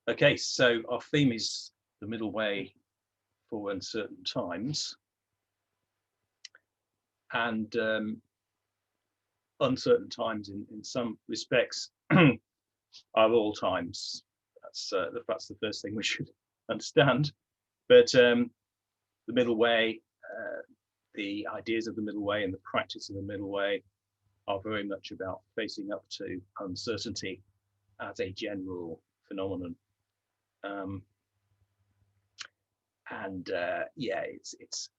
Okay, so our theme is the middle way for uncertain times, and uncertain times in some respects are all times. That's the first thing we should understand. But the middle way, the ideas of the middle way and the practice of the middle way are very much about facing up to uncertainty as a general phenomenon. It's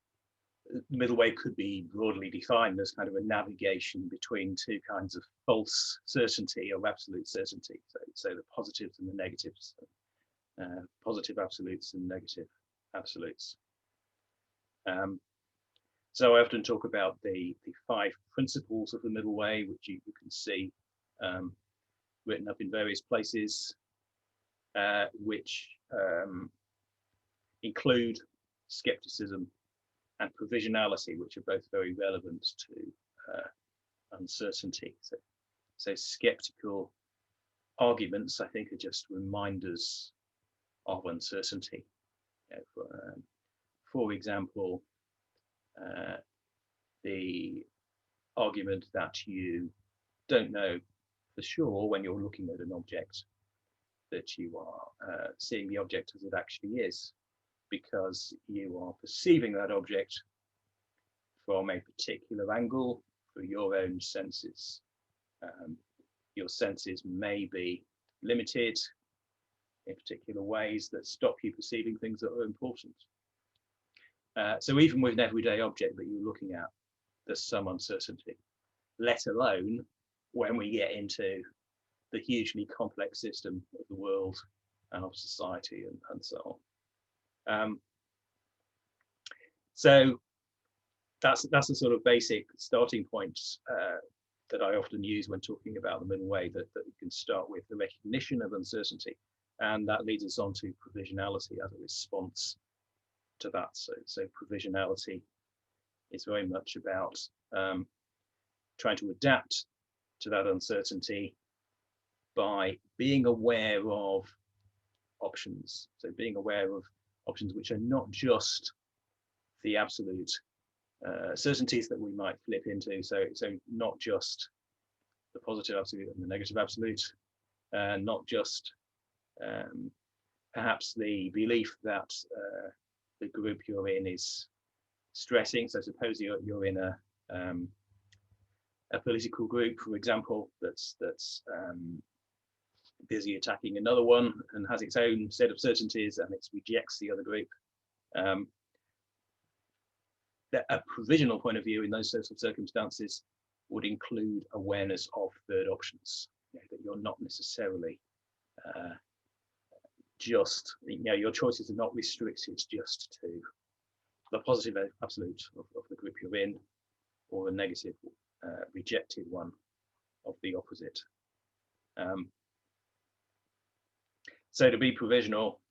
the middle way could be broadly defined as kind of a navigation between two kinds of false certainty or absolute certainty. So the positives and the negatives, positive absolutes and negative absolutes. So I often talk about the 5 principles of the middle way, which you can see written up in various places, which include skepticism and provisionality, which are both very relevant to uncertainty. So skeptical arguments, I think, are just reminders of uncertainty. For example, the argument that you don't know for sure when you're looking at an object that you are seeing the object as it actually is, because you are perceiving that object from a particular angle through your own senses. Your senses may be limited in particular ways that stop you perceiving things that are important. So even with an everyday object that you're looking at, there's some uncertainty, let alone when we get into the hugely complex system of the world and of society and so on. So that's a sort of basic starting point that I often use when talking about the middle way, that you can start with the recognition of uncertainty, and that leads us on to provisionality as a response to that. So provisionality is very much about trying to adapt to that uncertainty by being aware of options. So being aware of options which are not just the absolute certainties that we might flip into. So not just the positive absolute and the negative absolute, not just perhaps the belief that the group you're in is stressing. So suppose you're in a political group, for example, that's busy attacking another one and has its own set of certainties, and it rejects the other group. A provisional point of view in those sorts of circumstances would include awareness of third options, that you're not necessarily just, your choices are not restricted just to the positive absolute of the group you're in, or the negative rejected one of the opposite. So to be provisional,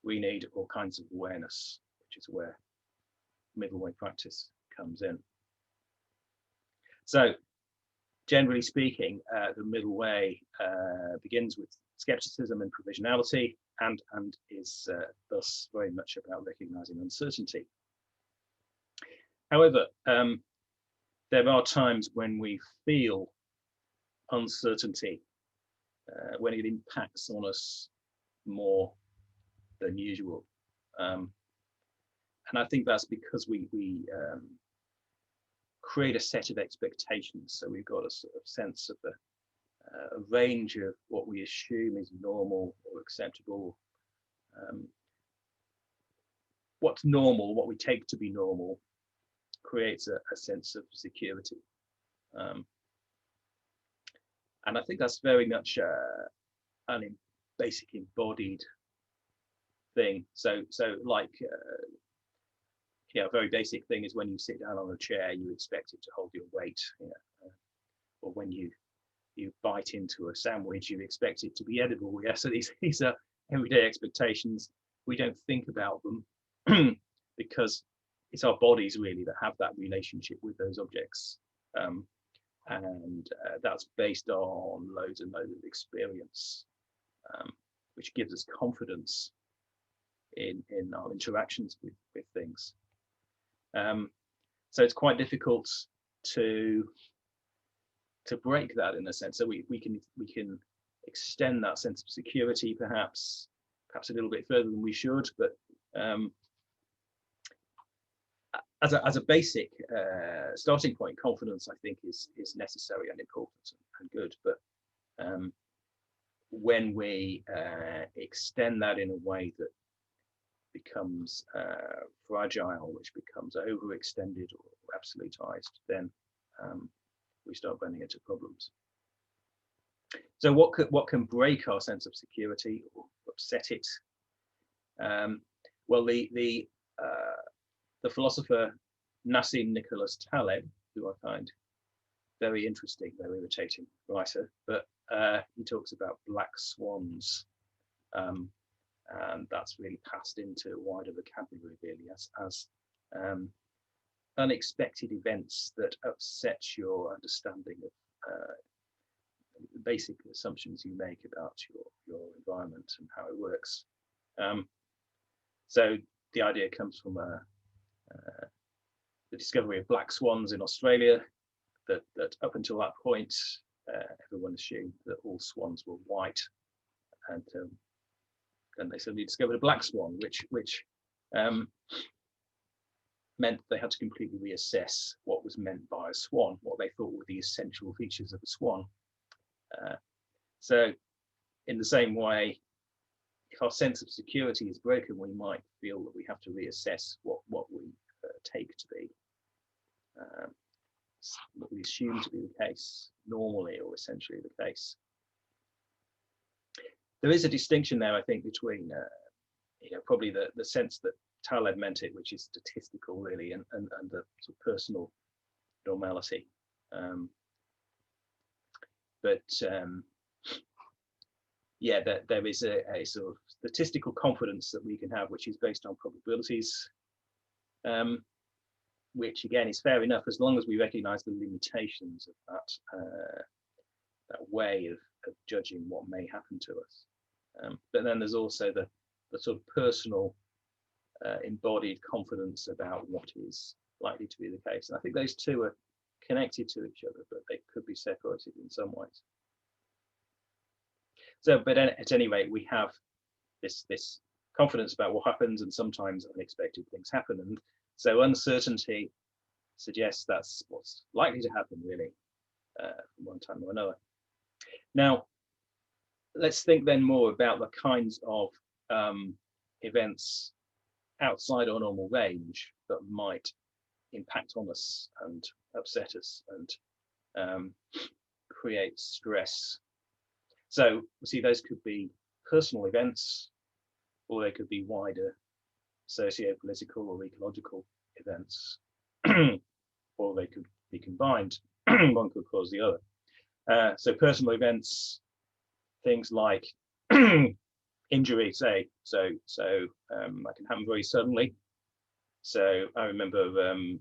we need all kinds of awareness, which is where middle way practice comes in. So generally speaking, the middle way begins with skepticism and provisionality, and is thus very much about recognizing uncertainty. However, there are times when we feel uncertainty, when it impacts on us more than usual. And I think that's because we create a set of expectations. So we've got a sort of sense of a range of what we assume is normal or acceptable. What's normal, what we take to be normal, creates a sense of security. And I think that's very much a basic embodied thing. So like, a very basic thing is when you sit down on a chair, you expect it to hold your weight. Or when you bite into a sandwich, you expect it to be edible. Yeah, so these are everyday expectations. We don't think about them because it's our bodies really that have that relationship with those objects. And that's based on loads and loads of experience. which gives us confidence in our interactions with things. So it's quite difficult to break that, in a sense. So we can extend that sense of security perhaps a little bit further than we should, but as a basic starting point, confidence, I think, is necessary and important and good. But when we extend that in a way that becomes fragile, which becomes overextended or absolutized, then we start running into problems. So what can break our sense of security or upset it? Well, the philosopher Nassim Nicholas Taleb, who I find very interesting, very irritating writer, but he talks about black swans, and that's really passed into a wider vocabulary, really, as unexpected events that upset your understanding of basic assumptions you make about your environment and how it works. So the idea comes from the discovery of black swans in Australia, that up until that point, everyone assumed that all swans were white, and then they suddenly discovered a black swan, which meant they had to completely reassess what was meant by a swan, what they thought were the essential features of a swan. So in the same way, if our sense of security is broken, we might feel that we have to reassess what we take to be what we assume to be the case normally, or essentially the case. There is a distinction there, I think, between probably the sense that Taleb meant it, which is statistical, really, and the sort of personal normality. Yeah, there is a sort of statistical confidence that we can have, which is based on probabilities, which again is fair enough as long as we recognize the limitations of that way of judging what may happen to us. But then there's also the sort of personal embodied confidence about what is likely to be the case. And I think those two are connected to each other, but they could be separated in some ways. So, but at any rate, we have this confidence about what happens, and sometimes unexpected things happen. And so uncertainty suggests that's what's likely to happen, really, from one time or another. Now, let's think then more about the kinds of events outside our normal range that might impact on us and upset us and create stress. So we see those could be personal events, or they could be wider socio-political or ecological events, or they could be combined. One could cause the other. So personal events, things like injury, say, so that can happen very suddenly. So I remember when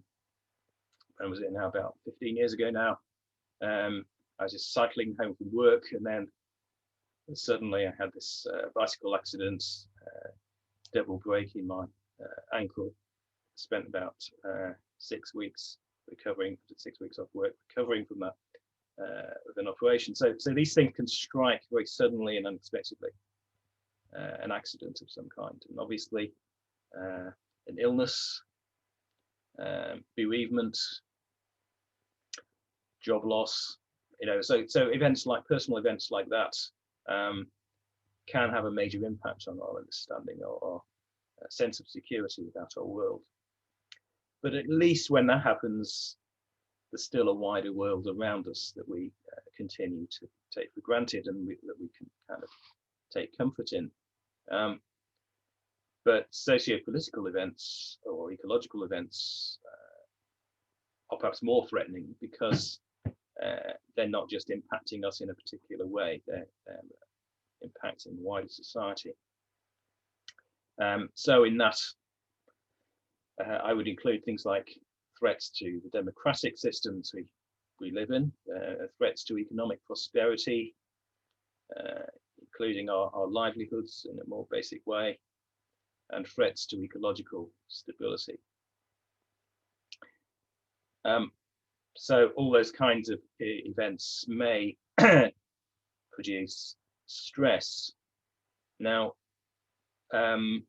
was it now, about 15 years ago now, I was just cycling home from work, and then suddenly I had this bicycle accident, double break in my ankle. Spent about 6 weeks recovering, 6 weeks off work, recovering from that with an operation. So these things can strike very suddenly and unexpectedly. An accident of some kind, and obviously an illness, bereavement, job loss. So events like personal events like that can have a major impact on our understanding or sense of security about our world. But at least when that happens, there's still a wider world around us that we continue to take for granted, and that we can kind of take comfort in. But socio-political events or ecological events are perhaps more threatening, because they're not just impacting us in a particular way, they're impacting wider society. So in that, I would include things like threats to the democratic systems we live in, threats to economic prosperity, including our livelihoods in a more basic way, and threats to ecological stability. So all those kinds of events may produce stress. Now, the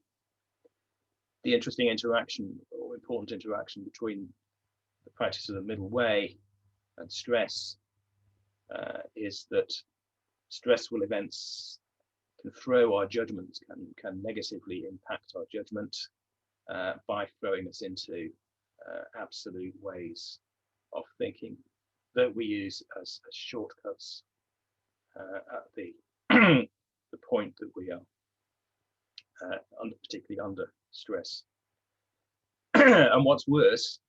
interesting interaction or important interaction between the practice of the middle way and stress is that stressful events can throw our judgment, can negatively impact our judgment by throwing us into absolute ways of thinking that we use as shortcuts at the the point that we are particularly under stress. And what's worse,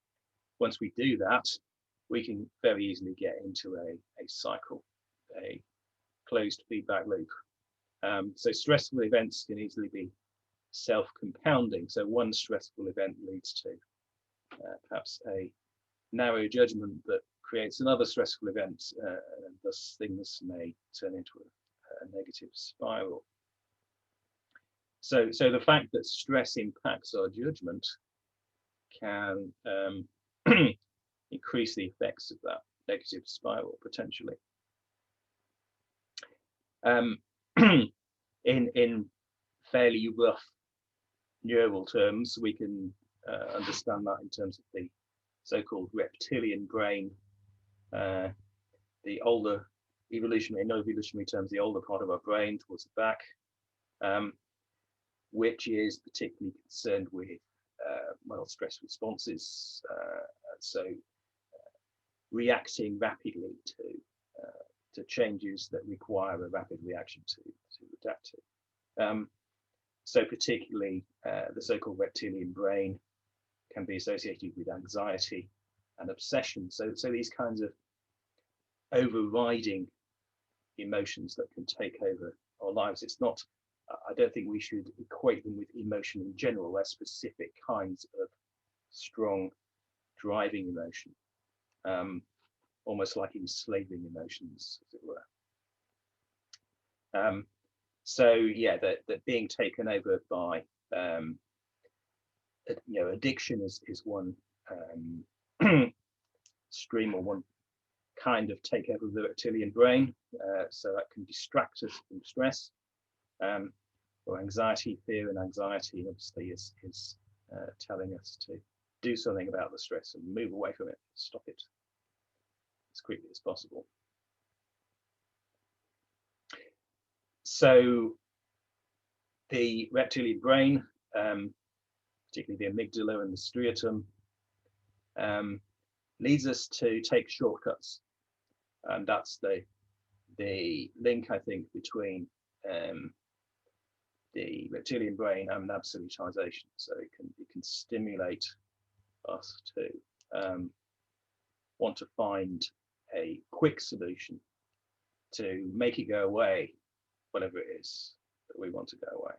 once we do that, we can very easily get into a cycle, a closed feedback loop. So stressful events can easily be self-compounding. So one stressful event leads to perhaps a narrow judgment that creates another stressful event, and thus things may turn into a negative spiral. So the fact that stress impacts our judgment can increase the effects of that negative spiral potentially. In fairly rough neural terms, we can understand that in terms of the so-called reptilian brain, the older evolutionary, in evolutionary terms, the older part of our brain towards the back, which is particularly concerned with stress responses, so reacting rapidly to changes that require a rapid reaction to adapt to. So particularly the so-called reptilian brain can be associated with anxiety and obsession. So these kinds of overriding emotions that can take over our lives. It's not, I don't think we should equate them with emotion in general. They're specific kinds of strong driving emotion, almost like enslaving emotions, as it were. So yeah, that being taken over by addiction is one stream or one kind of takeover of the reptilian brain. So that can distract us from stress, or anxiety, fear, and anxiety obviously is telling us to do something about the stress and move away from it, stop it as quickly as possible. So the reptilian brain, particularly the amygdala and the striatum, leads us to take shortcuts, and that's the link, I think, between the reptilian brain and absolutization. So it can stimulate us to want to find a quick solution to make it go away, whatever it is that we want to go away.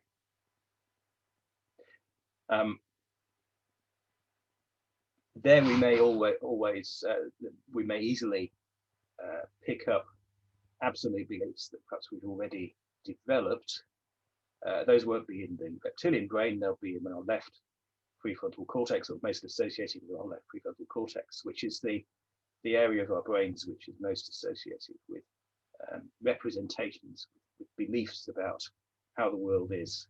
There we may we may easily pick up absolute beliefs that perhaps we've already developed. Those won't be in the reptilian brain, they'll be in our left prefrontal cortex, or most associated with our left prefrontal cortex, which is the area of our brains which is most associated with representations, with beliefs about how the world is.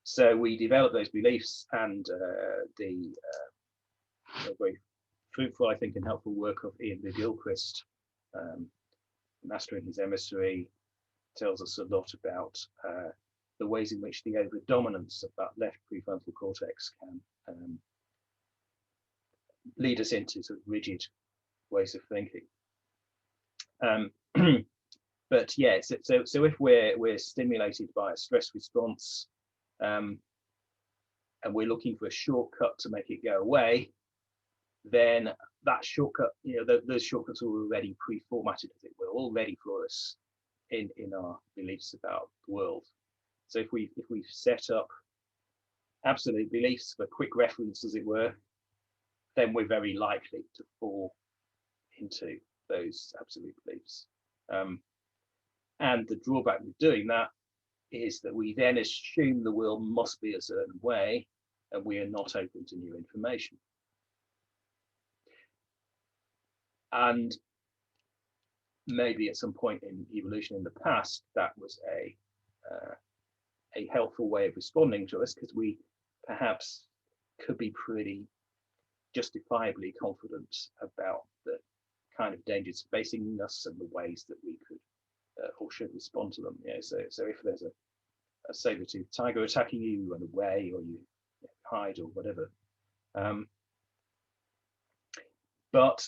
So we develop those beliefs, and the very fruitful, I think, and helpful work of Ian McGilchrist, Mastering His Emissary, tells us a lot about the ways in which the overdominance of that left prefrontal cortex can lead us into sort of rigid ways of thinking. But yeah, so if we're stimulated by a stress response, and we're looking for a shortcut to make it go away, then that shortcut, those shortcuts are already pre-formatted, as it were, all ready for us in our beliefs about the world. So if we've set up absolute beliefs for quick reference, as it were, then we're very likely to fall into those absolute beliefs. And the drawback with doing that is that we then assume the world must be a certain way, and we are not open to new information. And maybe at some point in evolution in the past, that was a helpful way of responding to us, because we perhaps could be pretty justifiably confident about the kind of dangers facing us and the ways that we could or should respond to them. So if there's a saber-toothed tiger attacking you, you run away, or you hide, or whatever. But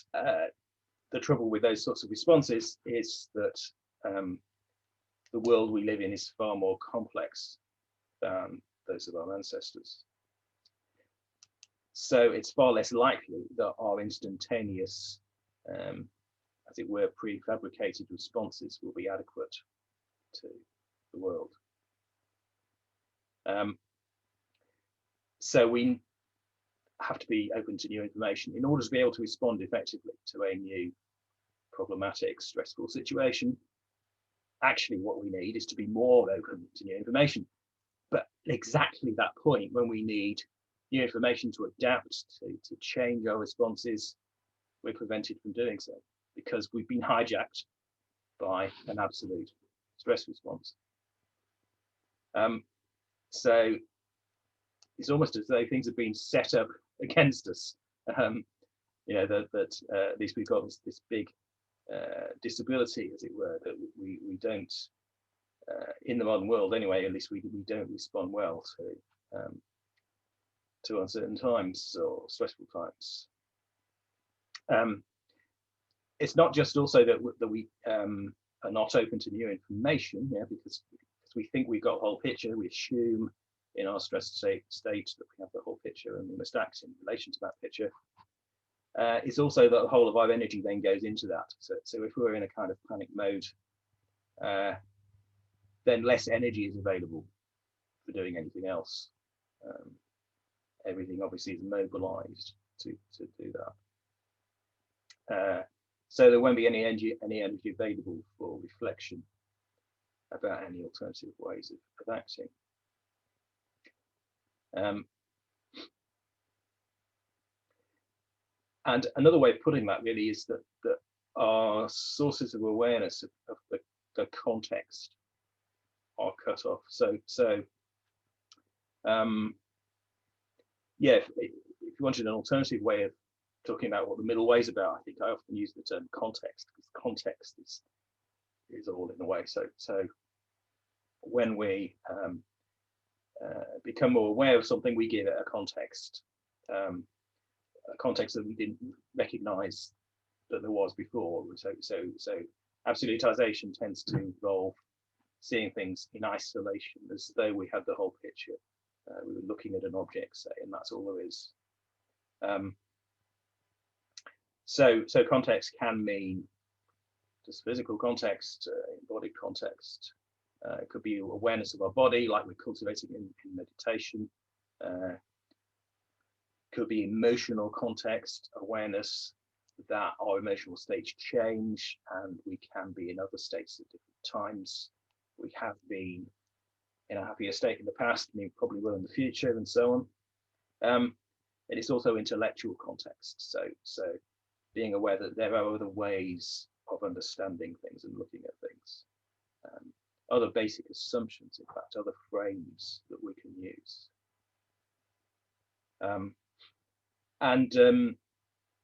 the trouble with those sorts of responses is that the world we live in is far more complex than those of our ancestors. So it's far less likely that our instantaneous, as it were, prefabricated responses will be adequate to the world. So we have to be open to new information in order to be able to respond effectively to a new problematic, stressful situation. Actually, what we need is to be more open to new information. But exactly that point when we need new information to adapt, to change our responses, we're prevented from doing so because we've been hijacked by an absolute stress response. So it's almost as though things have been set up against us. At least we've got this big disability, as it were, that we don't, in the modern world anyway, at least we don't respond well to uncertain times or stressful times. It's not just also that we are not open to new information, because we think we've got a whole picture. We assume in our stress state that we have the whole picture and we must act in relation to that picture. It's also that the whole of our energy then goes into that. So if we're in a kind of panic mode, then less energy is available for doing anything else. Everything obviously is mobilized to do that. So there won't be any energy available for reflection about any alternative ways of acting. And another way of putting that really is that our sources of awareness of the context are cut off. So if you wanted an alternative way of talking about what the Middleway is about, I think I often use the term context, because context is all in the way. So when we become more aware of something, we give it a context that we didn't recognize that there was before. So absolutization tends to involve seeing things in isolation, as though we had the whole picture. We were looking at an object, say, and that's all there is. So context can mean just physical context, embodied context. It could be awareness of our body, like we're cultivating in meditation. Could be emotional context, awareness that our emotional states change, and we can be in other states at different times. We have been in a happier state in the past, and we probably will in the future, and so on. And it's also intellectual context. So being aware that there are other ways of understanding things and looking at things. Other basic assumptions, in fact, other frames that we can use.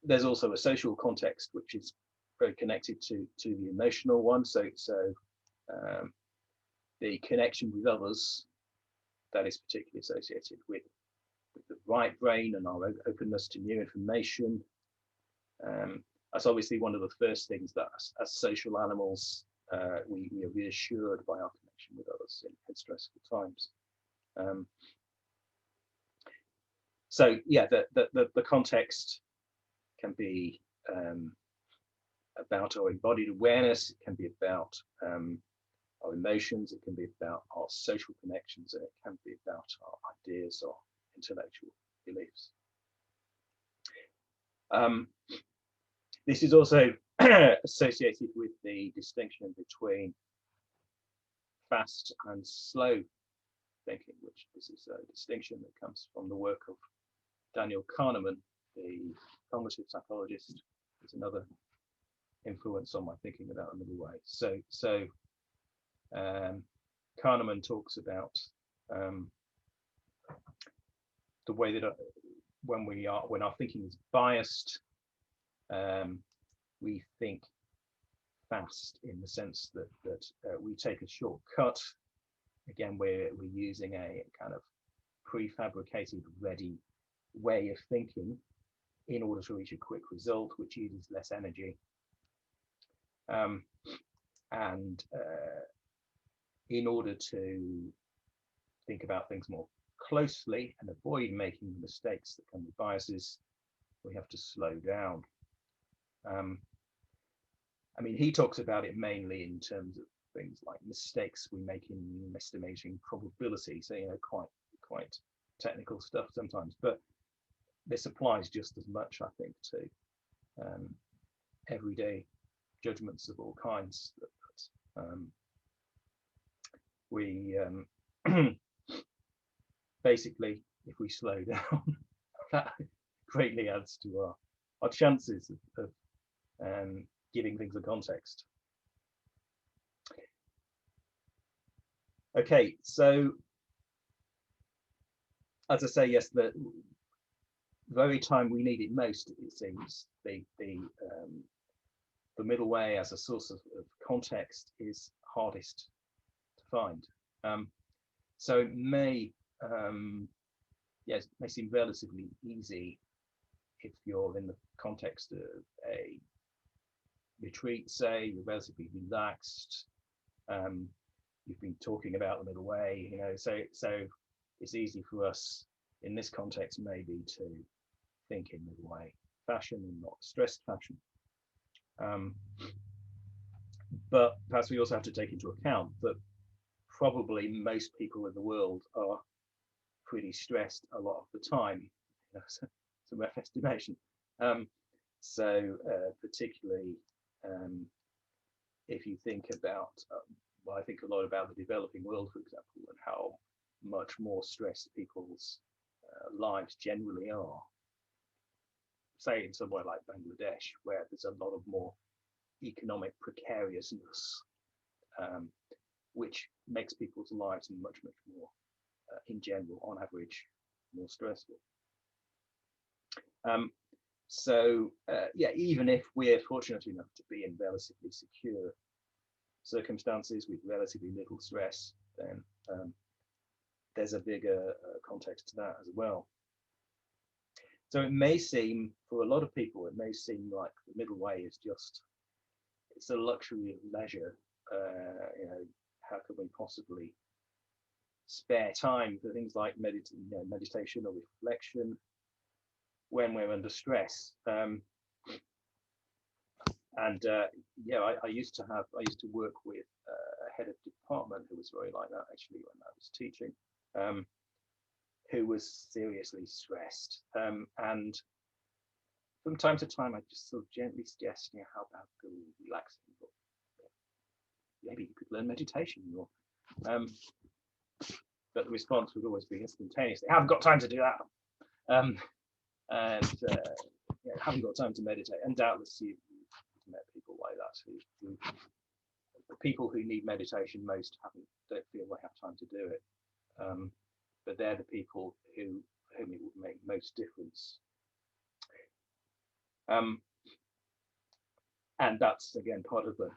There's also a social context, which is very connected to the emotional one. So the connection with others, that is particularly associated with the right brain and our openness to new information. That's obviously one of the first things that as social animals, we are reassured by our connection with others in stressful times. So yeah, the context can be about our embodied awareness. It can be about our emotions. It can be about our social connections, and it can be about our ideas or intellectual beliefs. This is also associated with the distinction between fast and slow thinking, which this is a distinction that comes from the work of Daniel Kahneman, the cognitive psychologist. Is another influence on my thinking about the Middleway. So Kahneman talks about the way that when our thinking is biased, we think fast in the sense that we take a shortcut. Again, we're using a kind of prefabricated, ready way of thinking in order to reach a quick result, which uses less energy. And in order to think about things more closely and avoid making mistakes that come with biases, we have to slow down. I mean, he talks about it mainly in terms of things like mistakes we make in estimating probability. So, you know, quite technical stuff sometimes, but this applies just as much, I think, to everyday judgments of all kinds that we basically, if we slow down, that greatly adds to our chances of giving things a context. Okay, so as I say, yes, the very time we need it most, it seems, the Middleway as a source of context is hardest to find. So it may, yes, it may seem relatively easy if you're in the context of a retreat, say, you're relatively relaxed, you've been talking about the Middleway, you know, so it's easy for us in this context maybe to think in Middleway fashion and not stressed fashion. But perhaps we also have to take into account that probably most people in the world are pretty stressed a lot of the time. You know, so it's a rough estimation. Particularly if you think about, well, I think a lot about the developing world, for example, and how much more stressed people's lives generally are. Say in somewhere like Bangladesh, where there's a lot of more economic precariousness, which makes people's lives much more, in general, on average, more stressful. Yeah, even if we're fortunate enough to be in relatively secure circumstances with relatively little stress, then there's a bigger context to that as well. So it may seem, for a lot of people, it may seem like the Middleway is just, it's a luxury of leisure. You know, how can we possibly spare time for things like meditation or reflection when we're under stress? Yeah, I used to work with a head of department who was very like that actually when I was teaching, who was seriously stressed, and from time to time I just sort of gently suggest, you know, how about relaxing, or maybe you could learn meditation, or but the response would always be instantaneously, I haven't got time to do that, and yeah, haven't got time to meditate. And doubtless you've met people like that who the people who need meditation most don't feel they have time to do it, but they're the people whom it would make most difference. And that's again part of the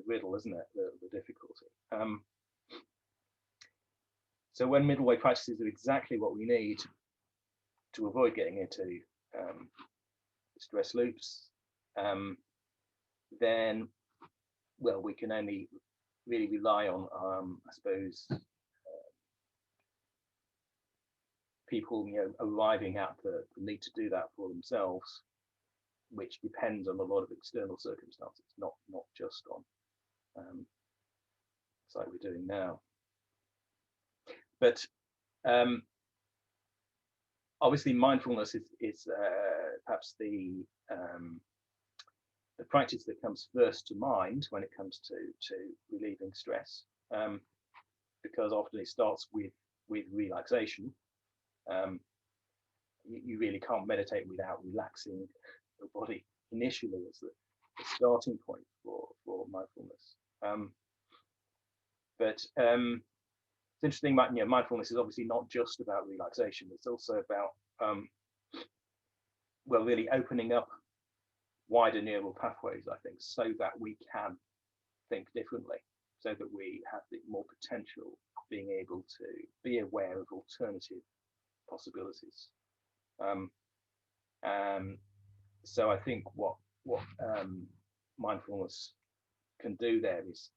riddle, isn't it? The difficulty. So when Middleway practices are exactly what we need to avoid getting into stress loops, then, well, we can only really rely on, I suppose, people, you know, arriving at the need to do that for themselves, which depends on a lot of external circumstances, not just on, it's like we're doing now. But obviously, mindfulness is perhaps the practice that comes first to mind when it comes to relieving stress. because often it starts with relaxation. You really can't meditate without relaxing your body initially as the starting point for mindfulness. But it's interesting, mindfulness is obviously not just about relaxation. It's also about, well, really opening up wider neural pathways, I think, so that we can think differently, so that we have the more potential of being able to be aware of alternative possibilities. So I think what mindfulness can do there is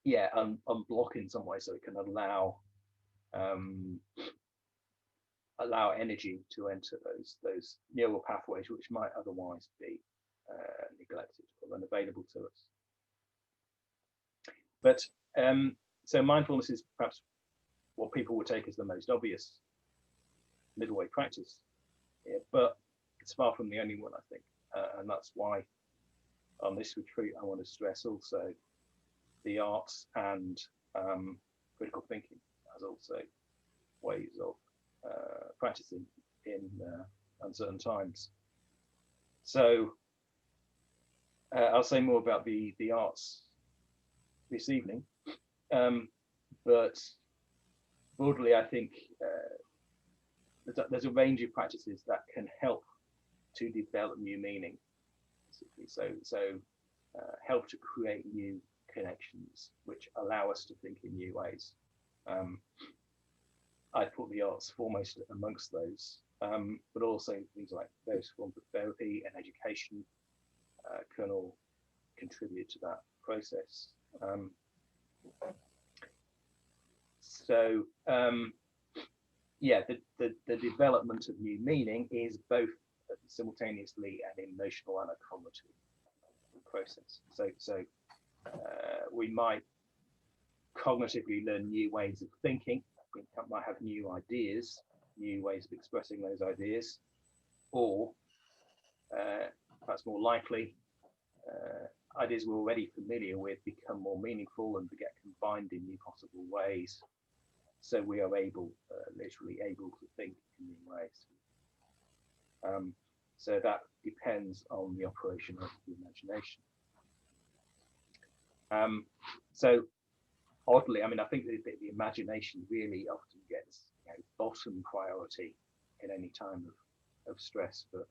unblock in some way, so it can allow energy to enter those neural pathways which might otherwise be neglected or unavailable to us. But so mindfulness is perhaps what people would take as the most obvious Middleway practice, but it's far from the only one, I think, and that's why on this retreat I want to stress also the arts and critical thinking as also ways of practicing in uncertain times. So I'll say more about the arts this evening, but broadly I think there's a range of practices that can help to develop new meaning, basically. So help to create new connections which allow us to think in new ways. I put the arts foremost amongst those, but also things like various forms of therapy and education can all contribute to that process. The development of new meaning is both simultaneously an emotional and a cognitive process. So we might cognitively learn new ways of thinking. We might have new ideas, new ways of expressing those ideas, or perhaps more likely, ideas we're already familiar with become more meaningful and get combined in new possible ways. So we are literally able to think in new ways. So that depends on the operation of the imagination. So oddly, I mean, I think the imagination really often gets bottom priority in any time of stress, but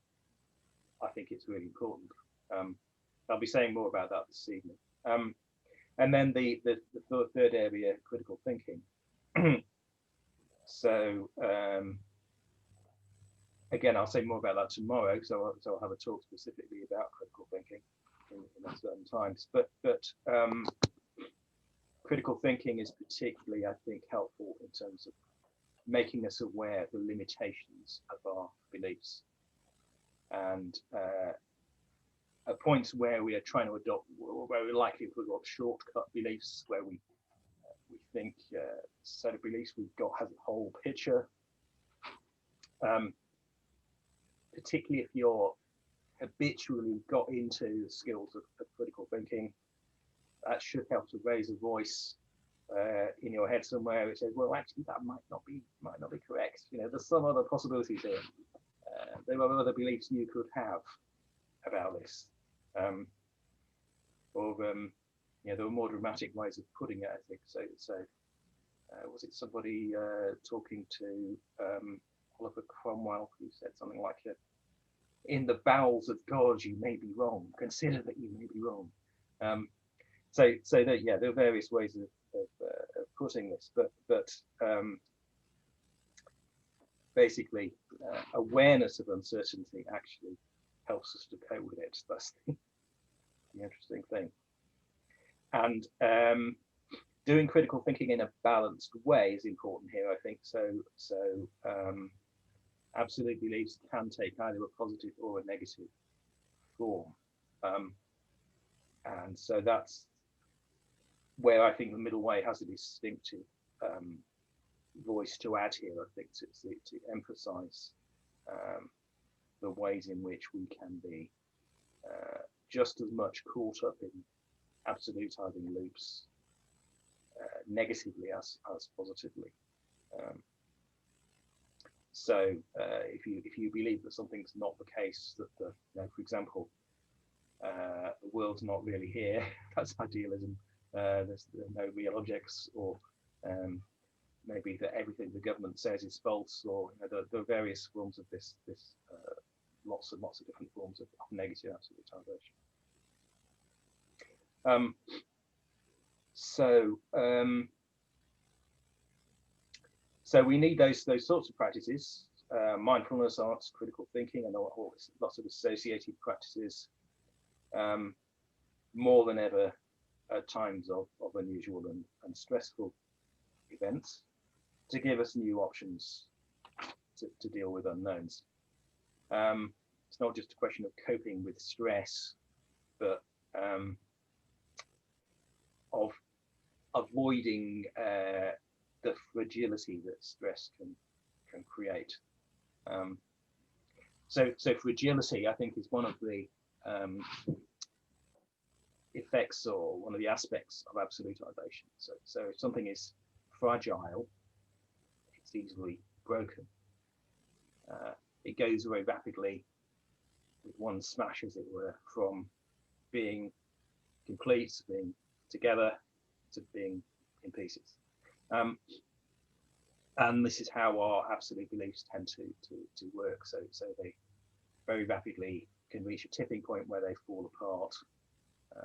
I think it's really important. I'll be saying more about that this evening. And then the third area, critical thinking. So again, I'll say more about that tomorrow. So I'll have a talk specifically about critical thinking in uncertain times. But critical thinking is particularly, I think, helpful in terms of making us aware of the limitations of our beliefs, and at points where we are trying to adopt, where we're likely to adopt shortcut beliefs, where we think set of beliefs we've got has a whole picture. Particularly if you're habitually got into the skills of critical thinking, that should help to raise a voice in your head somewhere which says, well, actually that might not be correct. There's some other possibilities here. There are other beliefs you could have about this, there were more dramatic ways of putting it, I think. So was it somebody talking to Oliver Cromwell who said something like, in the bowels of God you may be wrong, consider that you may be wrong. So there are various ways of putting this, but basically awareness of uncertainty actually helps us to cope with it. That's the interesting thing. And doing critical thinking in a balanced way is important here, I think. So absolute beliefs can take either a positive or a negative form, and so that's where I think the Middleway has a distinctive voice to add here, I think, to emphasize the ways in which we can be just as much caught up in absolutizing loops negatively as positively. Um, so if you believe that something's not the case, that for example, the world's not really here, that's idealism. There's no real objects, or maybe that everything the government says is false, or there are various forms of this lots and lots of different forms of negative absolutization. So we need those sorts of practices, mindfulness, arts, critical thinking, and lots of associated practices, more than ever at times of unusual and stressful events, to give us new options to deal with unknowns. It's not just a question of coping with stress, but of avoiding the fragility that stress can create. So fragility, I think, is one of the effects, or one of the aspects of absolutization. So if something is fragile, it's easily broken. It goes very rapidly with one smash, as it were, from being complete, to being together, to being in pieces. And this is how our absolute beliefs tend to work. So they very rapidly can reach a tipping point where they fall apart.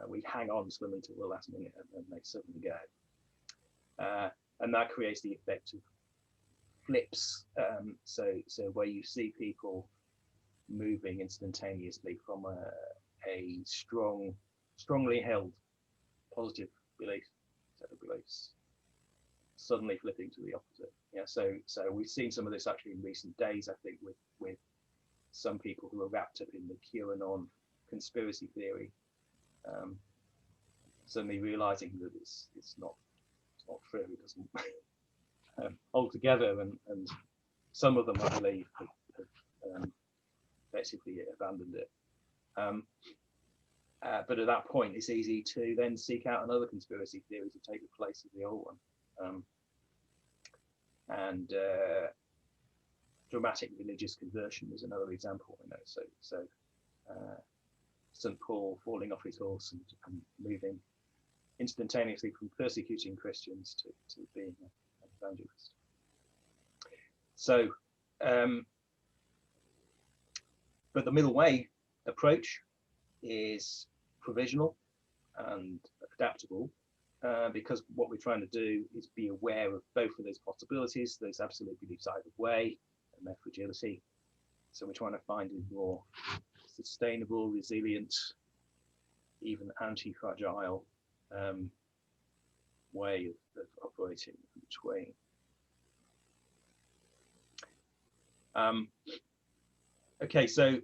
We hang on to them until the last minute, and then they suddenly go. And that creates the effect of flips. So where you see people moving instantaneously from a strongly held positive belief, set of beliefs, suddenly flipping to the opposite. Yeah. So we've seen some of this actually in recent days, I think, with some people who are wrapped up in the QAnon conspiracy theory, suddenly realizing that it's not true. It doesn't hold together, and some of them, I believe, have basically abandoned it. But at that point, it's easy to then seek out another conspiracy theory to take the place of the old one. And dramatic religious conversion is another example. So St. Paul falling off his horse and moving instantaneously from persecuting Christians to being an evangelist. So, but the Middleway approach is provisional and adaptable, because what we're trying to do is be aware of both of those possibilities, those absolute beliefs either way, and their fragility. So we're trying to find a more sustainable, resilient, even anti-fragile way of operating in between. Okay, so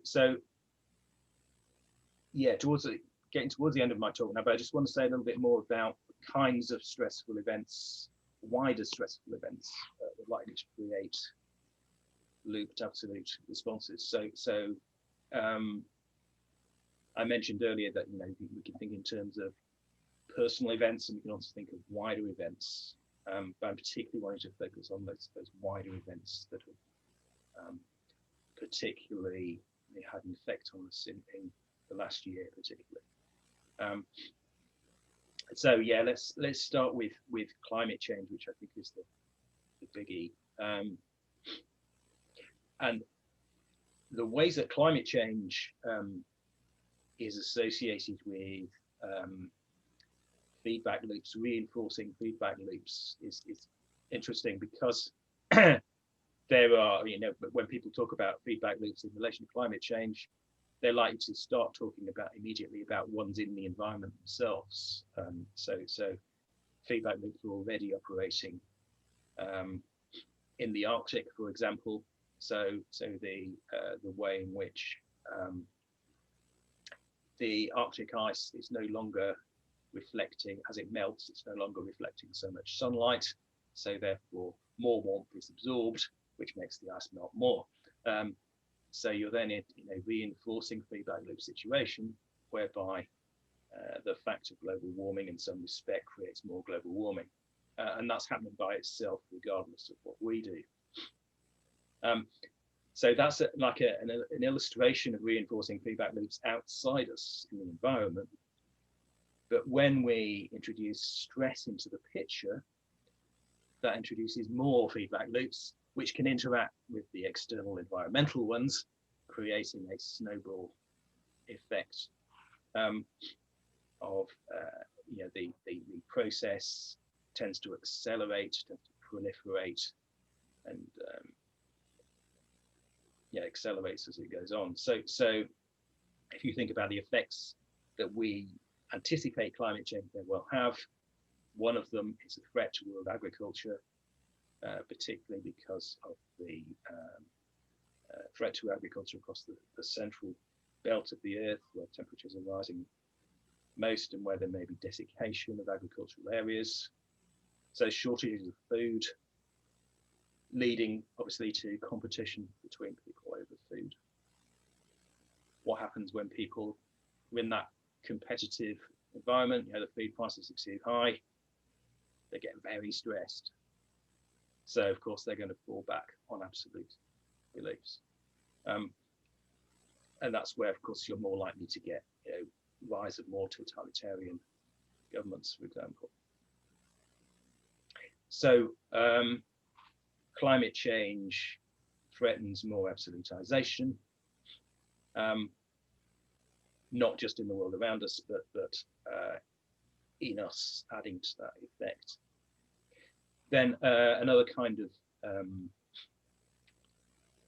yeah, getting towards the end of my talk now, but I just want to say a little bit more about the kinds of stressful events, wider stressful events that are likely to create looped absolute responses. So I mentioned earlier that we can think in terms of personal events, and we can also think of wider events. But I'm particularly wanting to focus on those wider events that have particularly had an effect on us in the last year, particularly. So yeah, let's start with climate change, which I think is the biggie. And the ways that climate change is associated with feedback loops, reinforcing feedback loops, is interesting, because there are, when people talk about feedback loops in relation to climate change, they're likely to start talking immediately about ones in the environment themselves. So feedback loops are already operating in the Arctic, for example. So the way in which the Arctic ice is no longer reflecting, as it melts, it's no longer reflecting so much sunlight. So therefore, more warmth is absorbed, which makes the ice melt more. So you're then in a reinforcing feedback loop situation, whereby the fact of global warming in some respect creates more global warming. And that's happening by itself, regardless of what we do. So that's like an illustration of reinforcing feedback loops outside us in the environment. But when we introduce stress into the picture, that introduces more feedback loops, which can interact with the external environmental ones, creating a snowball effect of the process tends to accelerate, tends to proliferate, and accelerates as it goes on. So if you think about the effects that we anticipate climate change may well have, one of them is a threat to world agriculture, particularly because of the threat to agriculture across the central belt of the earth, where temperatures are rising most and where there may be desiccation of agricultural areas. So shortages of food, leading obviously to competition between people over food. What happens when people are in that competitive environment? The food prices are too high, they get very stressed. So of course they're going to fall back on absolute beliefs. And that's where of course you're more likely to get rise of more totalitarian governments, for example. So climate change threatens more absolutization, not just in the world around us, but in us, adding to that effect. Then another kind of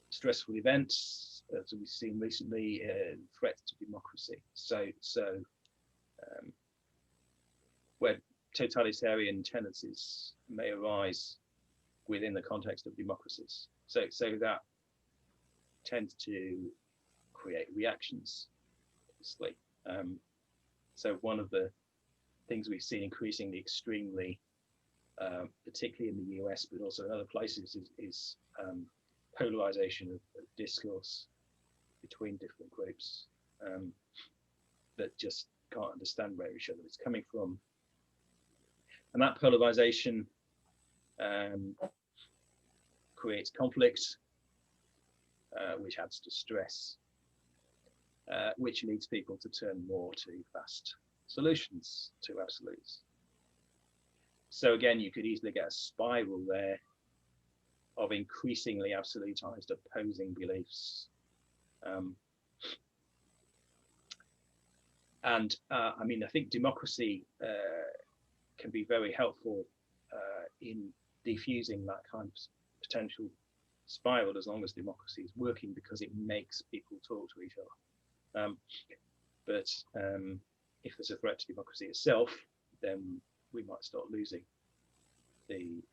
stressful events, as we've seen recently, threats to democracy. So where totalitarian tendencies may arise within the context of democracies. So that tends to create reactions, obviously. So one of the things we've seen increasingly extremely, particularly in the US, but also in other places, is polarization of discourse between different groups that just can't understand where each other is coming from. And that polarization creates conflict, which adds to stress, which leads people to turn more to fast solutions, to absolutes. So again, you could easily get a spiral there of increasingly absolutized opposing beliefs. I mean, I think democracy can be very helpful in diffusing that kind of potential spiral, as long as democracy is working, because it makes people talk to each other. But if there's a threat to democracy itself, then we might start losing the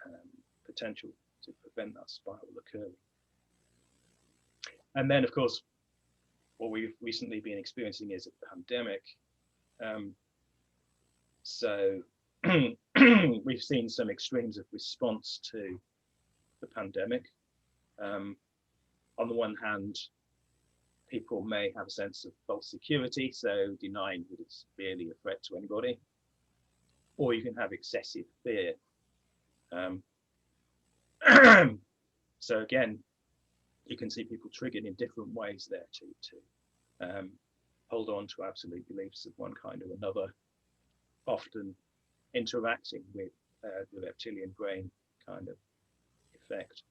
potential to prevent that spiral occurring. And then, of course, what we've recently been experiencing is a pandemic. So we've seen some extremes of response to the pandemic. On the one hand, people may have a sense of false security, so denying that it's really a threat to anybody, or you can have excessive fear. So again, you can see people triggered in different ways there to hold on to absolute beliefs of one kind or another, often interacting with the reptilian brain kind of effect.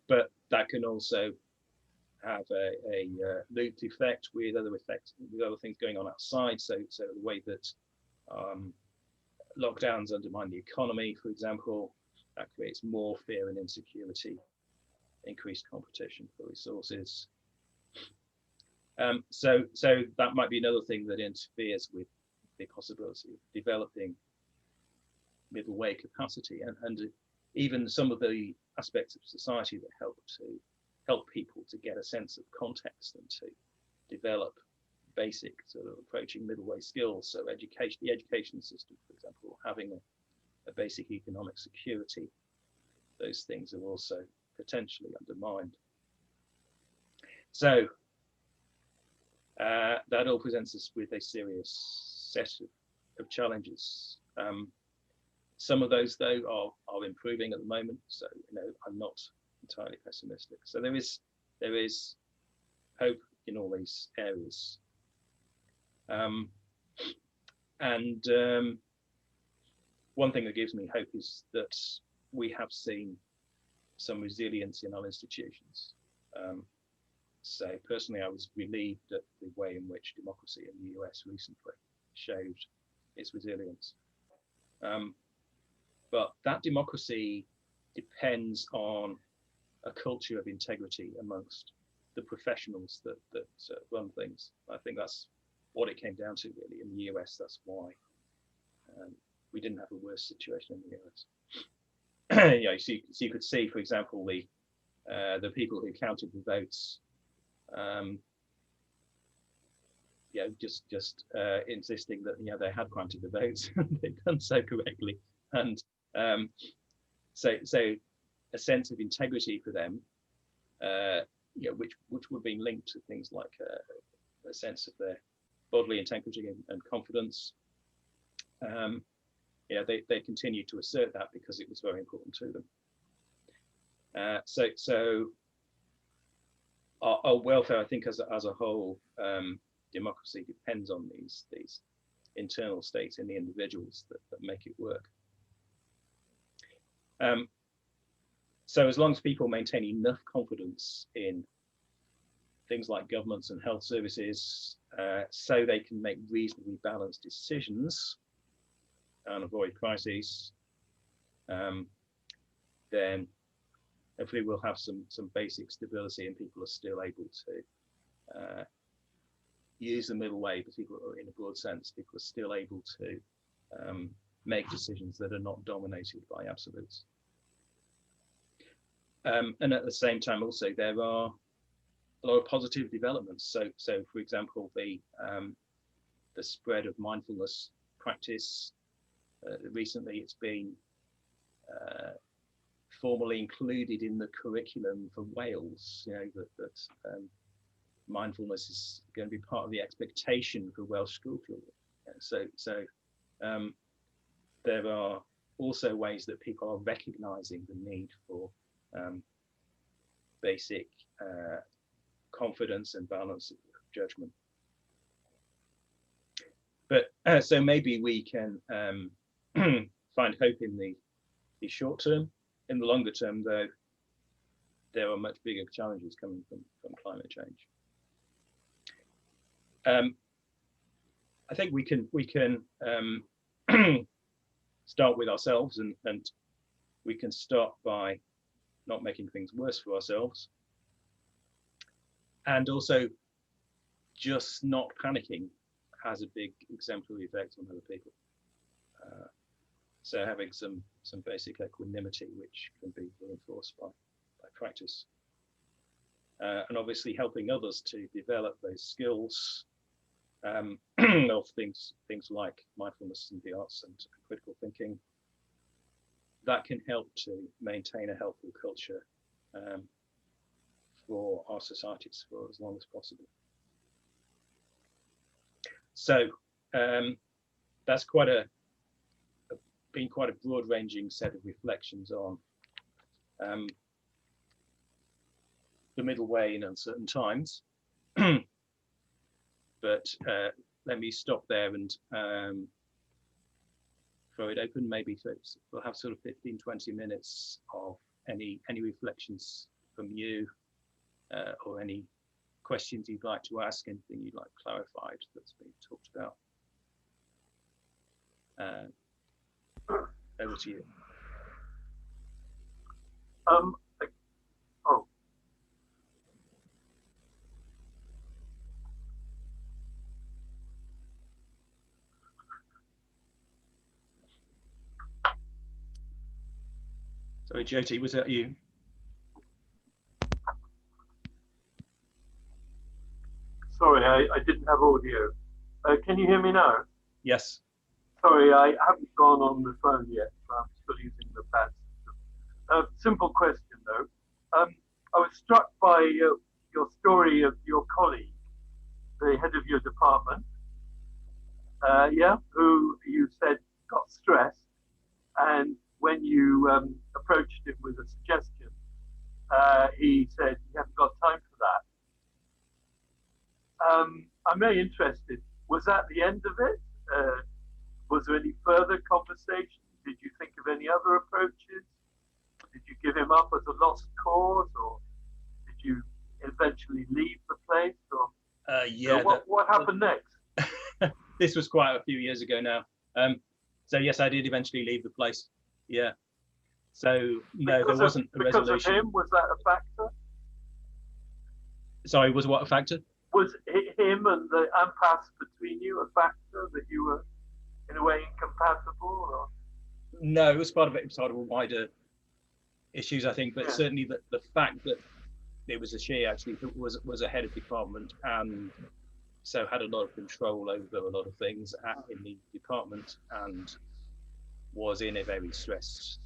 But that can also have a looped effect with other effects, with other things going on outside. So the way that lockdowns undermine the economy, for example, that creates more fear and insecurity, increased competition for resources. So that might be another thing that interferes with the possibility of developing middleway capacity, and even some of the aspects of society that help people to get a sense of context and to develop basic sort of approaching middleway skills. So education, the education system, for example, having a basic economic security, those things are also potentially undermined. So that all presents us with a serious set of challenges. Some of those, though, are improving at the moment, so I'm not entirely pessimistic. So there is hope in all these areas. One thing that gives me hope is that we have seen some resilience in our institutions. So personally, I was relieved at the way in which democracy in the US recently showed its resilience. But that democracy depends on a culture of integrity amongst the professionals that run things. I think that's what it came down to, really. In the US, that's why we didn't have a worse situation in the US. So you could see, for example, the people who counted the votes, just insisting that they had counted the votes, they'd done so correctly, and so a sense of integrity for them, which would have been linked to things like a sense of their bodily integrity and confidence. They continued to assert that because it was very important to them. So our welfare, I think, as a whole, democracy depends on these internal states in the individuals that make it work. So as long as people maintain enough confidence in things like governments and health services, so they can make reasonably balanced decisions and avoid crises, then hopefully we'll have some basic stability, and people are still able to use the middle way, but people are, in a broad sense, people are still able to make decisions that are not dominated by absolutes. And at the same time, also, there are a lot of positive developments. So for example, the spread of mindfulness practice. Recently, it's been formally included in the curriculum for Wales. That mindfulness is going to be part of the expectation for Welsh school children. So there are also ways that people are recognising the need for basic confidence and balance of judgment. But so maybe we can find hope in the short term. In the longer term, though, there are much bigger challenges coming from climate change. I think we can start with ourselves, and we can start by not making things worse for ourselves, and also just not panicking has a big exemplary effect on other people. So having some basic equanimity, which can be reinforced by practice, and obviously helping others to develop those skills of things like mindfulness and the arts and critical thinking, that can help to maintain a helpful culture for our societies for as long as possible. So that's been quite a broad-ranging set of reflections on the middle way in uncertain times. But let me stop there and throw it open. Maybe we'll have sort of 15-20 minutes of any reflections from you, or any questions you'd like to ask, anything you'd like clarified that's been talked about. Over to you. Sorry, Jyoti, was that you? Sorry, I didn't have audio. Can you hear me now? Yes. Sorry, I haven't gone on the phone yet. So I'm still using the pad system. Simple question, though. I was struck by your story of your colleague the head of your department, who you said got stressed, and when you approached him with a suggestion, he said he hasn't got time for that. I'm very interested. Was that the end of it? Was there any further conversation? Did you think of any other approaches? Did you give him up as a lost cause, or did you eventually leave the place? Or what happened next? This was quite a few years ago now. So yes, I did eventually leave the place. Yeah. So no, there wasn't a resolution. Because of him, was that a factor? Sorry, was what a factor? Was him and the impasse between you a factor, that you were in a way incompatible? Or? No, it was part of wider issues, I think. But certainly the fact that it was a she actually who was a head of department, and so had a lot of control over a lot of things in the department, and was in a very stressed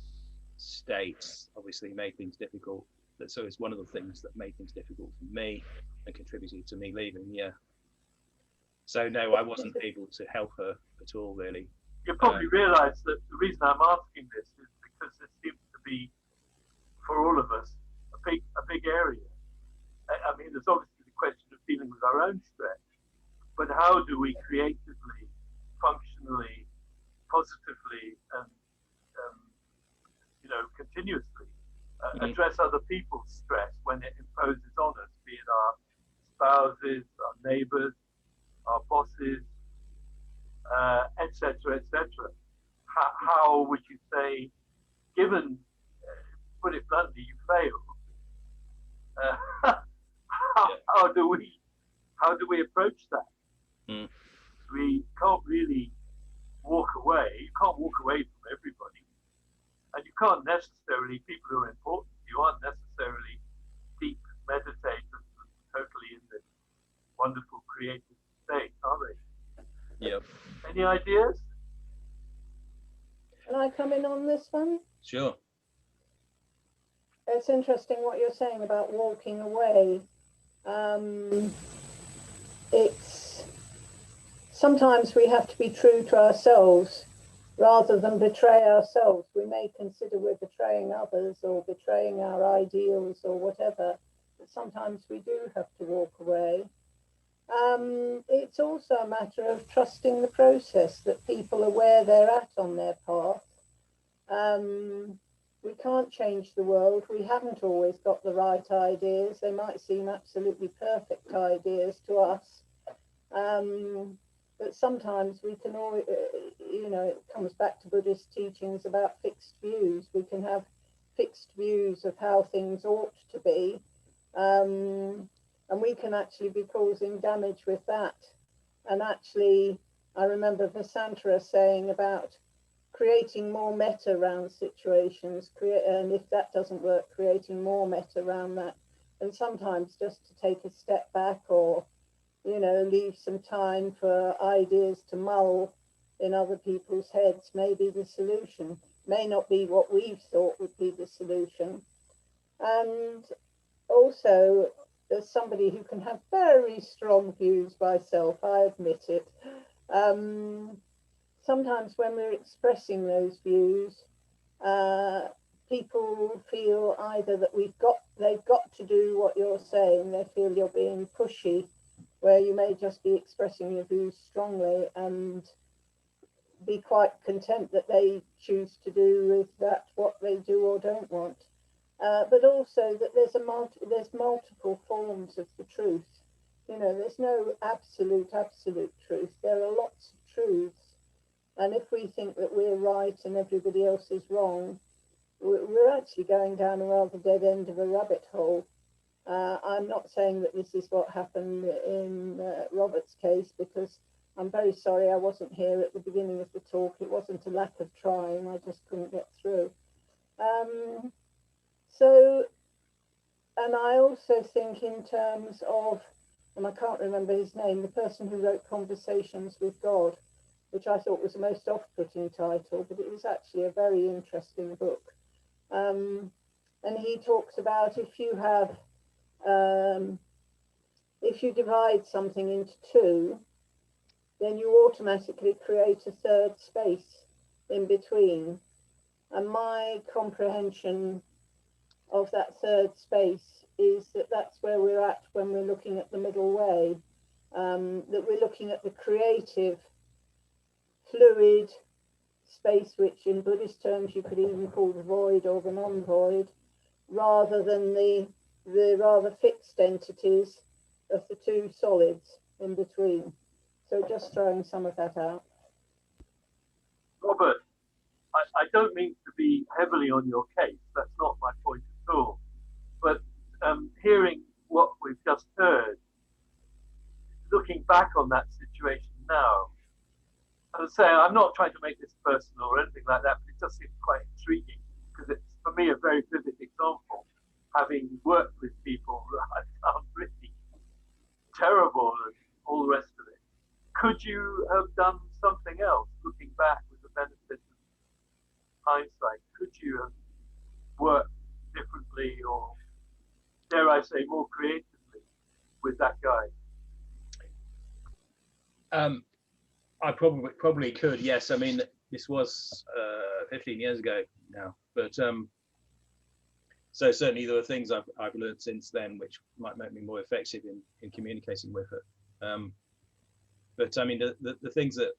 state, obviously made things difficult. So it's one of the things that made things difficult for me and contributed to me leaving. Yeah. So no, I wasn't able to help her at all, really. You probably realise that the reason I'm asking this is because this seems to be, for all of us, a big area. I mean, there's obviously the question of dealing with our own stress, but how do we creatively, functionally, positively, and continuously address other people's stress when it imposes on us, be it our spouses, our neighbours, our bosses, etc., etc. How would you say, given, put it bluntly, you failed? How do we approach that? We can't really walk away. You can't walk away from everybody, and you can't necessarily. People who are important to you aren't necessarily deep meditators and totally in this wonderful creative state, are they? Yep. Any ideas? Can I come in on this one? Sure. It's interesting what you're saying about walking away. It's sometimes we have to be true to ourselves rather than betray ourselves. We may consider we're betraying others or betraying our ideals or whatever, but sometimes we do have to walk away. It's also a matter of trusting the process, that people are where they're at on their path. We can't change the world. We haven't always got the right ideas. They might seem absolutely perfect ideas to us. But sometimes we can always, it comes back to Buddhist teachings about fixed views. We can have fixed views of how things ought to be. And we can actually be causing damage with that. And actually, I remember Vasantara saying about creating more metta around situations, and if that doesn't work, creating more metta around that. And sometimes just to take a step back, or, leave some time for ideas to mull in other people's heads may be the solution. May not be what we thought would be the solution. And also, as somebody who can have very strong views myself, I admit it. Sometimes when we're expressing those views, people feel either that they've got to do what you're saying. They feel you're being pushy, where you may just be expressing your views strongly and be quite content that they choose to do with that what they do or don't want. But also that there's multiple forms of the truth. There's no absolute truth. There are lots of truths. And if we think that we're right and everybody else is wrong, we're actually going down a rather dead end of a rabbit hole. I'm not saying that this is what happened in Robert's case, because I'm very sorry I wasn't here at the beginning of the talk. It wasn't a lack of trying, I just couldn't get through. And I also think in terms of, and I can't remember his name, the person who wrote Conversations with God, which I thought was the most off-putting title, but it was actually a very interesting book. And he talks about if you have if you divide something into two, then you automatically create a third space in between. And my comprehension of that third space is that that's where we're at when we're looking at the middle way, that we're looking at the creative, fluid space, which in Buddhist terms you could even call the void or the non-void, rather than the rather fixed entities of the two solids in between. So just throwing some of that out. Robert, I don't mean to be heavily on your case. That's not my point at all. But hearing what we've just heard, looking back on that situation now, as I say, I'm not trying to make this personal or anything like that, but it just seems quite intriguing because it's, for me, a very vivid example. Having worked with people that I found really terrible and all the rest of it. Could you have done something else, looking back with the benefit of hindsight? Could you have worked differently or, dare I say, more creatively with that guy? I probably could, yes. I mean, this was 15 years ago now, but so certainly there are things I've learned since then which might make me more effective in communicating with her. But I mean, the things that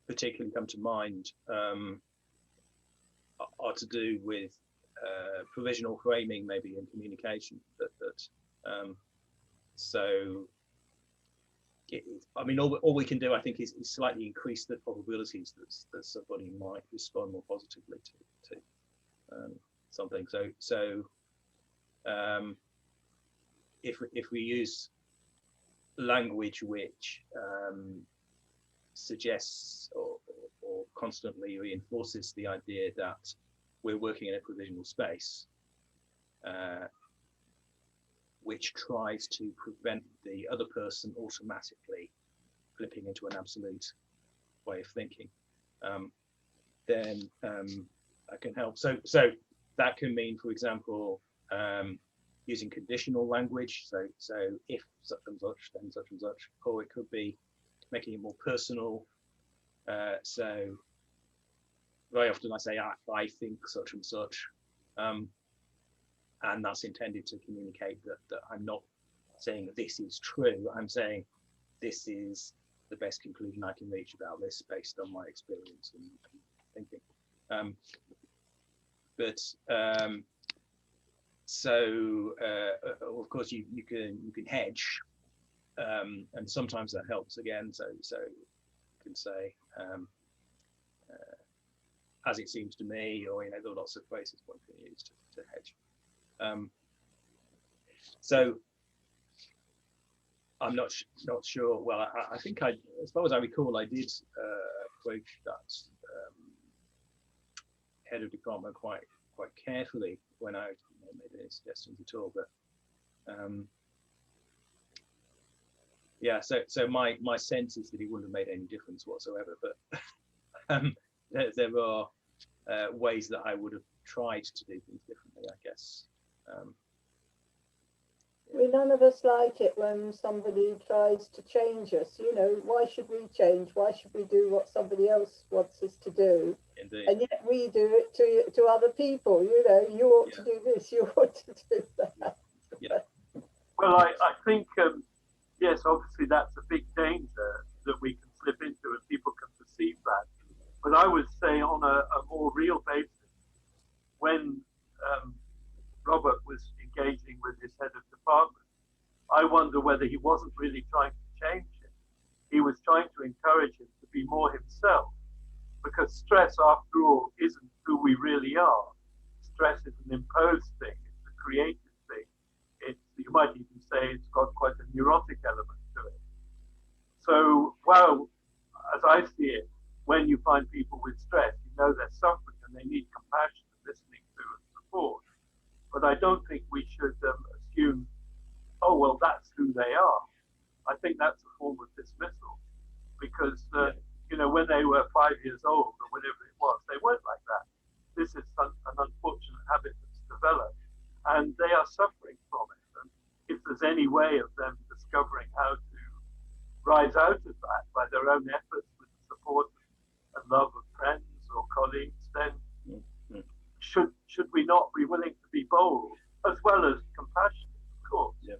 particularly come to mind are to do with provisional framing, maybe in communication. I mean, all we can do, I think, is slightly increase the probabilities that somebody might respond more positively to something. So if we use language which suggests or constantly reinforces the idea that we're working in a provisional space, which tries to prevent the other person automatically flipping into an absolute way of thinking, then that can help. So that can mean, for example, using conditional language. So if such and such, then such and such, or it could be making it more personal. So very often I say, I think such and such. And that's intended to communicate that I'm not saying that this is true. I'm saying this is the best conclusion I can reach about this based on my experience and thinking. Of course you can hedge, and sometimes that helps again. So you can say, as it seems to me, or there are lots of phrases one can use to hedge. So I'm not sure. Well, I think as far as I recall, I did approach that head of department quite carefully when I made any suggestions at all. But yeah, so my sense is that it wouldn't have made any difference whatsoever. But there are ways that I would have tried to do things differently, I guess. None of us like it when somebody tries to change us. Why should we change? Why should we do what somebody else wants us to do? Indeed. And yet we do it to other people. You ought to do this, you ought to do that. Yeah. Well, I think, yes, obviously that's a big danger that we can slip into and people can perceive that. But I would say on a more real basis, when Robert was engaging with his head of department, I wonder whether he wasn't really trying to change him. He was trying to encourage him to be more himself, because stress, after all, isn't who we really are. Stress is an imposed thing. It's a created thing. You might even say it's got quite a neurotic element to it. So, well, as I see it, when you find people with stress, you know they're suffering and they need compassion and listening to and support. But I don't think we should assume, oh, well, that's who they are. I think that's a form of dismissal, because, when they were 5 years old or whatever it was, they weren't like that. This is an unfortunate habit that's developed, and they are suffering from it. And if there's any way of them discovering how to rise out of that by their own efforts with the support and love of friends or colleagues, then should we not be willing to be bold as well as compassionate, of course? Yeah.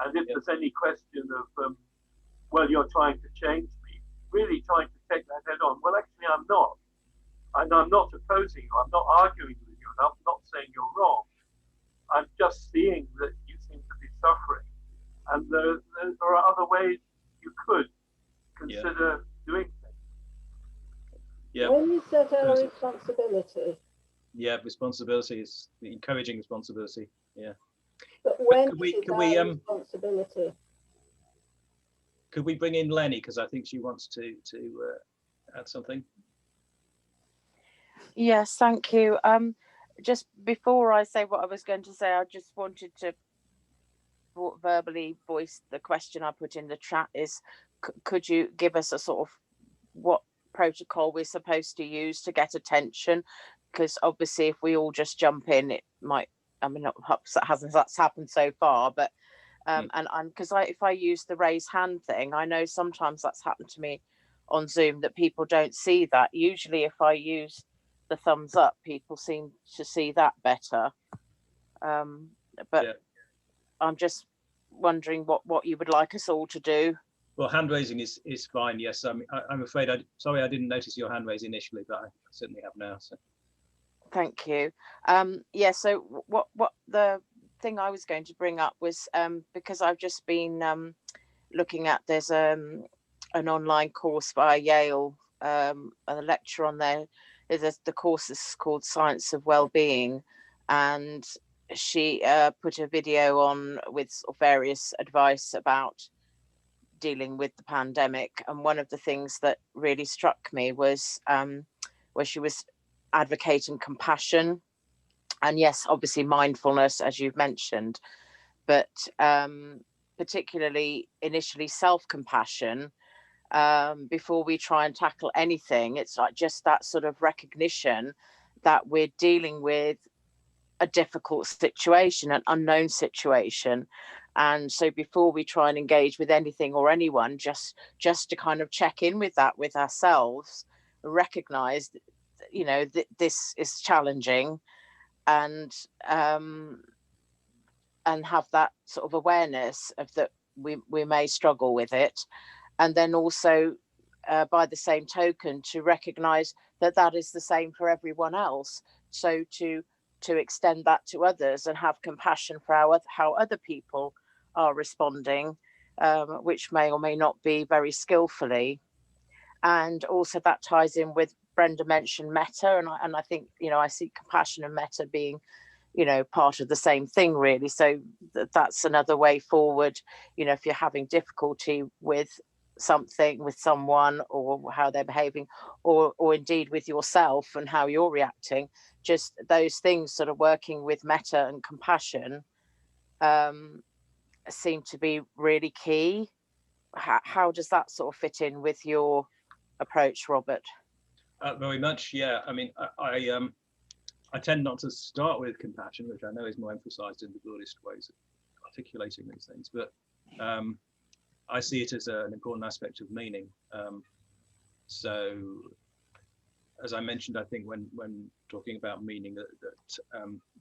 And if there's any question of, well, you're trying to change me, really trying to take that head on. Well, actually, I'm not. And I'm not opposing you. I'm not arguing with you. And I'm not saying you're wrong. I'm just seeing that you seem to be suffering. And there are other ways you could consider doing things. Yeah. When is that our responsibility? Yeah, responsibility is encouraging responsibility. Yeah. But when could we responsibility? Could we bring in Lenny, because I think she wants to add something? Yes, thank you. Just before I say what I was going to say, I just wanted to verbally voice the question I put in the chat is, could you give us a sort of what protocol we're supposed to use to get attention? Because obviously if we all just jump in, it might, I mean, that's happened so far, but and because if I use the raise hand thing, I know sometimes that's happened to me on Zoom that people don't see that. Usually if I use the thumbs up, people seem to see that better. But yeah. I'm just wondering what you would like us all to do. Well, hand raising is fine. Yes, I'm afraid. Sorry, I didn't notice your hand raise initially, but I certainly have now. So. Thank you. Yeah. So what the thing I was going to bring up was because I've just been looking at there's an online course by Yale, a lecture on there. The course is called Science of Wellbeing, and she put a video on with various advice about dealing with the pandemic. And one of the things that really struck me was where she was advocating compassion. And yes, obviously mindfulness, as you've mentioned, but particularly initially self-compassion. Before we try and tackle anything, it's like just that sort of recognition that we're dealing with a difficult situation, an unknown situation. And so before we try and engage with anything or anyone, just to kind of check in with that with ourselves, recognize, this is challenging, and have that sort of awareness of that we may struggle with it. And then also, by the same token, to recognize that is the same for everyone else. So to extend that to others and have compassion for how other people are responding, which may or may not be very skillfully. And also that ties in with Brenda mentioned metta, and I think I see compassion and metta being part of the same thing, really. So that's another way forward. If you're having difficulty with something, with someone, or how they're behaving, or indeed with yourself and how you're reacting, just those things sort of working with metta and compassion seem to be really key. How does that sort of fit in with your approach, Robert? Very much, yeah. I mean, I tend not to start with compassion, which I know is more emphasized in the Buddhist ways of articulating these things, but I see it as an important aspect of meaning. So, as I mentioned, I think when talking about meaning, that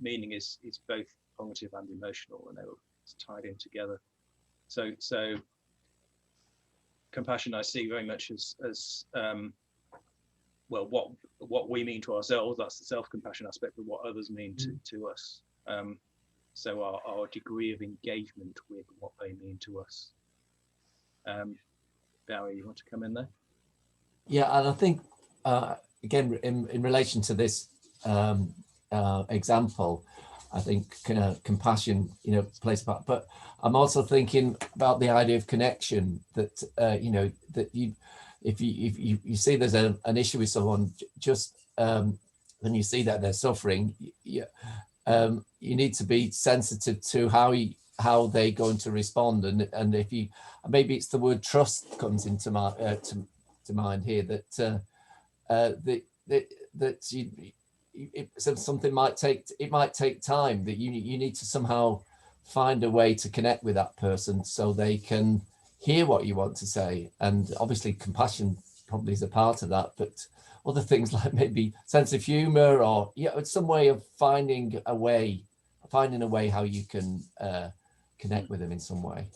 meaning is both cognitive and emotional, and it's tied in together. So compassion I see very much as well, what we mean to ourselves. That's the self-compassion aspect, but what others mean to us. So our degree of engagement with what they mean to us. Barry, you want to come in there? Yeah, and I think again in relation to this example, I think compassion plays a part. But I'm also thinking about the idea of connection. That that if you see there's an issue with someone, just when you see that they're suffering, you need to be sensitive to how they're going to respond, and if you maybe it's the word trust comes into my to mind here, that something might take time, that you need to somehow find a way to connect with that person so they can hear what you want to say. And obviously compassion probably is a part of that, but other things like maybe sense of humor, or it's some way of finding a way how you can connect with them in some way.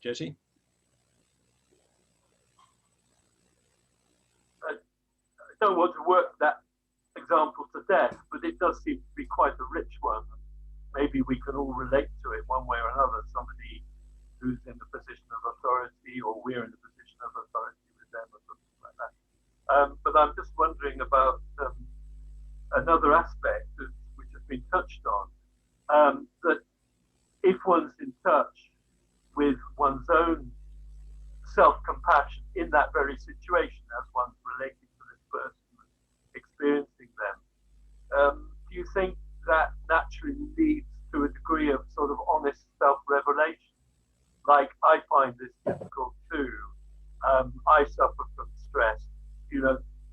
Josie? I don't want to work that example to death, but it does seem to be quite a rich one. Maybe we can all relate to it one way or another. Somebody who's in the position of authority, or we're in the position of authority with them, or something like that. But I'm just wondering about another aspect which has been touched on, that if one's in touch with one's own self-compassion in that very situation, as one's relating to this person and experiencing them, do you think that naturally leads to a degree of sort of honest self-revelation? Like, I find this difficult too. I suffer from stress.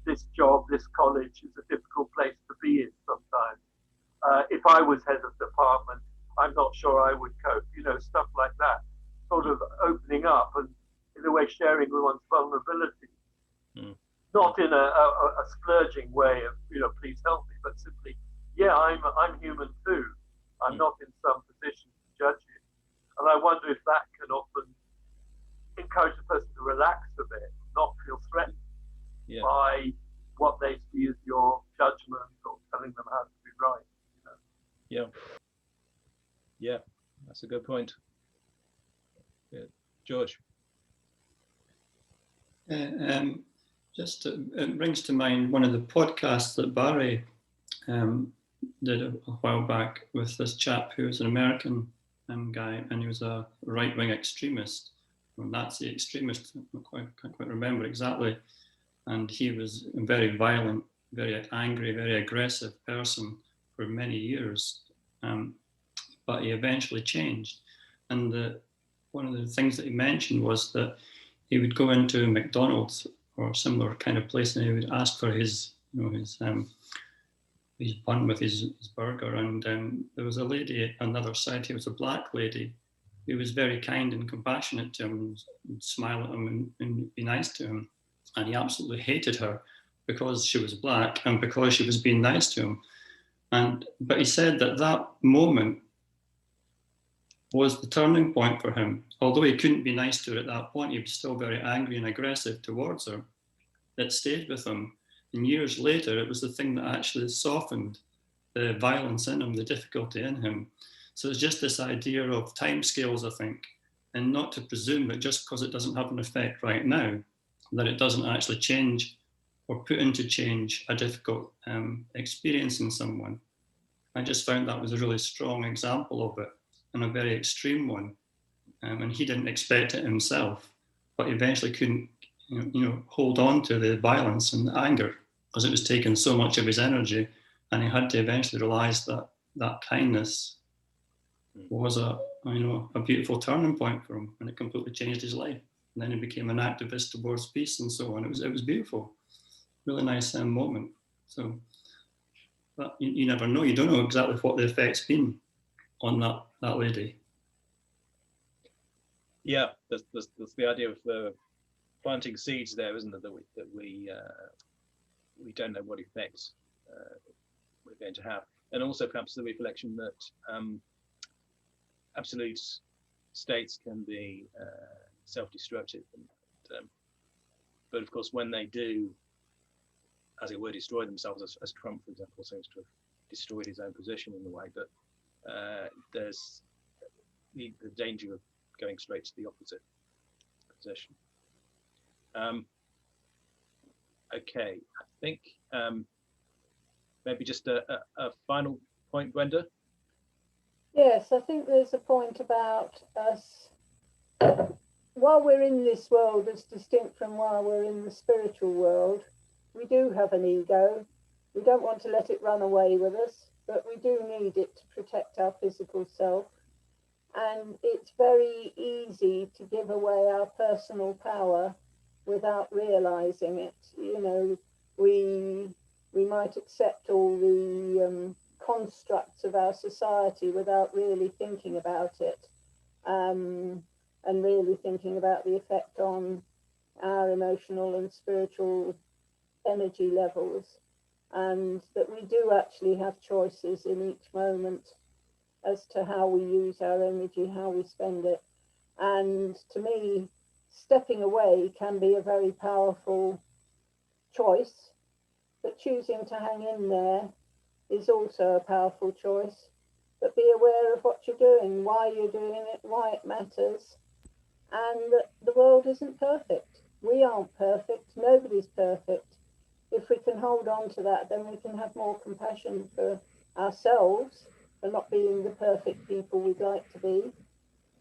This job, this college is a difficult place to be in sometimes. If I was head of department, I'm not sure I would cope. Stuff like that. Sort of opening up and, in a way, sharing with one's vulnerability. Not in a splurging way of, please help me, but simply, yeah, I'm human too. I'm not in some position to judge you. And I wonder if that can often encourage the person to relax a bit, not feel threatened by what they see as your judgment or telling them how to be right. Yeah, that's a good point. Yeah. George? It brings to mind one of the podcasts that Barry did a while back with this chap who was an American guy, and he was a right-wing extremist, or Nazi extremist. I can't quite remember exactly. And he was a very violent, very angry, very aggressive person for many years. But he eventually changed. And one of the things that he mentioned was that he would go into McDonald's or similar kind of place, and he would ask for his bun with his burger. And there was a lady on the other side. He was a black lady who was very kind and compassionate to him, and smile at him and be nice to him. And he absolutely hated her because she was black and because she was being nice to him. But he said that moment was the turning point for him. Although he couldn't be nice to her at that point, he was still very angry and aggressive towards her. It stayed with him. And years later, it was the thing that actually softened the violence in him, the difficulty in him. So it's just this idea of timescales, I think, and not to presume that just because it doesn't have an effect right now, that it doesn't actually change or put into change a difficult experience in someone. I just found that was a really strong example of it, and a very extreme one. And he didn't expect it himself, but eventually couldn't hold on to the violence and the anger because it was taking so much of his energy, and he had to eventually realize that kindness was a beautiful turning point for him, and it completely changed his life. And then he became an activist towards peace and so on. It was beautiful, really nice moment. So, but you never know. You don't know exactly what the effect's been on that lady. Yeah, that's the idea of planting seeds there, isn't it? That we don't know what effects we're going to have, and also perhaps the reflection that absolute states can be self-destructive, but of course when they do, as it were, destroy themselves, as Trump, for example, seems to have destroyed his own position in the way that there's the danger of going straight to the opposite position. Okay, I think maybe just a final point, Brenda. Yes, I think there's a point about us, while we're in this world, as distinct from while we're in the spiritual world, we do have an ego. We don't want to let it run away with us, but we do need it to protect our physical self. And it's very easy to give away our personal power without realizing it. We might accept all the constructs of our society without really thinking about it, and really thinking about the effect on our emotional and spiritual energy levels, and that we do actually have choices in each moment as to how we use our energy, how we spend it. And to me, stepping away can be a very powerful choice, but choosing to hang in there is also a powerful choice. But be aware of what you're doing, why you're doing it, why it matters, and that the world isn't perfect. We aren't perfect, nobody's perfect. If we can hold on to that, then we can have more compassion for ourselves, for not being the perfect people we'd like to be,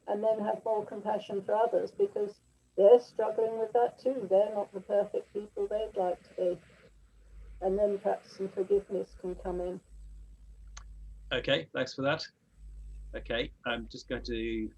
and then have more compassion for others, because they're struggling with that too. They're not the perfect people they'd like to be. And then perhaps some forgiveness can come in. Okay, thanks for that. Okay, I'm just going to